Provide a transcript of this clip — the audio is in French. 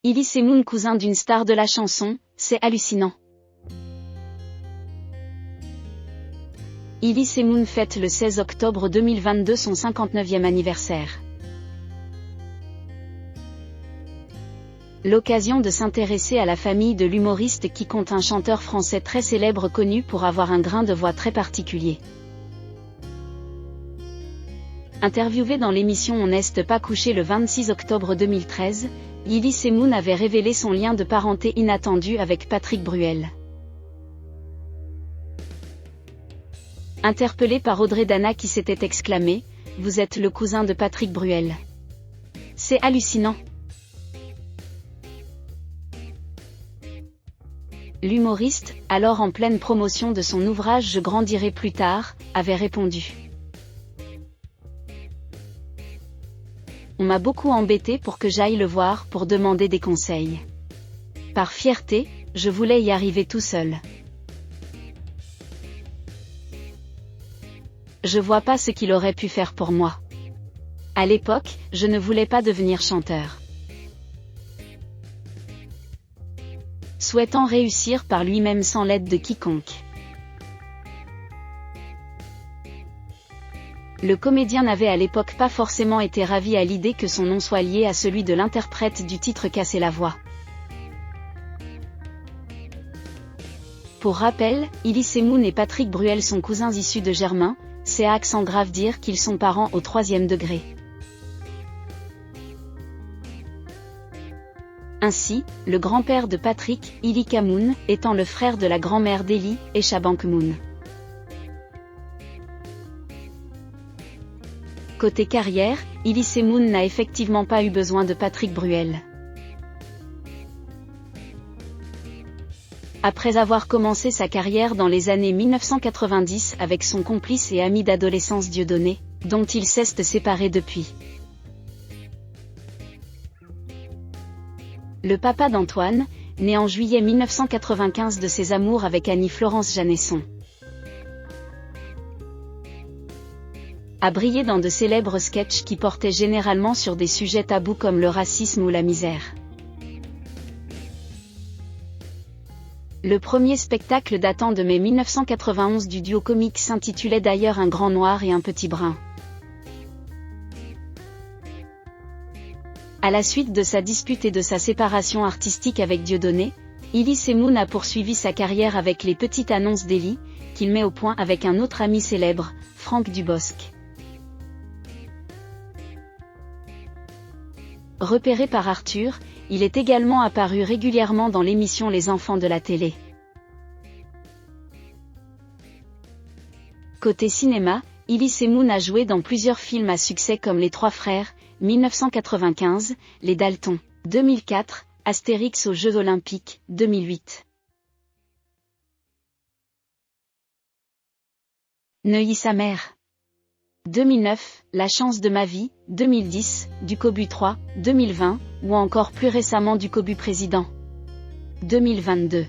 Elise Moon, cousin d'une star de la chanson, c'est hallucinant. Elise Moon fête le 16 octobre 2022 son 59e anniversaire. L'occasion de s'intéresser à la famille de l'humoriste qui compte un chanteur français très célèbre connu pour avoir un grain de voix très particulier. Interviewée dans l'émission On n'est pas couché le 26 octobre 2013, Elise Moon avait révélé son lien de parenté inattendu avec Patrick Bruel. Interpellée par Audrey Dana qui s'était exclamée « Vous êtes le cousin de Patrick Bruel. C'est hallucinant !» L'humoriste, alors en pleine promotion de son ouvrage Je grandirai plus tard, avait répondu. On m'a beaucoup embêté pour que j'aille le voir pour demander des conseils. Par fierté, je voulais y arriver tout seul. Je vois pas ce qu'il aurait pu faire pour moi. À l'époque, je ne voulais pas devenir chanteur. Souhaitant réussir par lui-même sans l'aide de quiconque. Le comédien n'avait à l'époque pas forcément été ravi à l'idée que son nom soit lié à celui de l'interprète du titre Casser la voix. Pour rappel, Elise Moon et Patrick Bruel sont cousins issus de Germain, c'est à accent grave dire qu'ils sont parents au 3e degré. Ainsi, le grand-père de Patrick, Ilika Moon, étant le frère de la grand-mère d'Eli, Eshabank Moon. Côté carrière, Elise Moon n'a effectivement pas eu besoin de Patrick Bruel. Après avoir commencé sa carrière dans les années 1990 avec son complice et ami d'adolescence Dieudonné, dont il s'est séparé depuis. Le papa d'Antoine, né en juillet 1995 de ses amours avec Annie-Florence Janesson, a brillé dans de célèbres sketchs qui portaient généralement sur des sujets tabous comme le racisme ou la misère. Le premier spectacle datant de mai 1991 du duo comique s'intitulait d'ailleurs Un grand noir et un petit brun. À la suite de sa dispute et de sa séparation artistique avec Dieudonné, Elise Moon a poursuivi sa carrière avec les petites annonces d'Eli, qu'il met au point avec un autre ami célèbre, Franck Dubosc. Repéré par Arthur, il est également apparu régulièrement dans l'émission Les enfants de la télé. Côté cinéma, Elise Moon a joué dans plusieurs films à succès comme Les Trois Frères, 1995, Les Daltons, 2004, Astérix aux Jeux Olympiques, 2008. Neuilly sa mère. 2009, La chance de ma vie, 2010, Du Cobu 3, 2020, ou encore plus récemment Du Cobu président. 2022.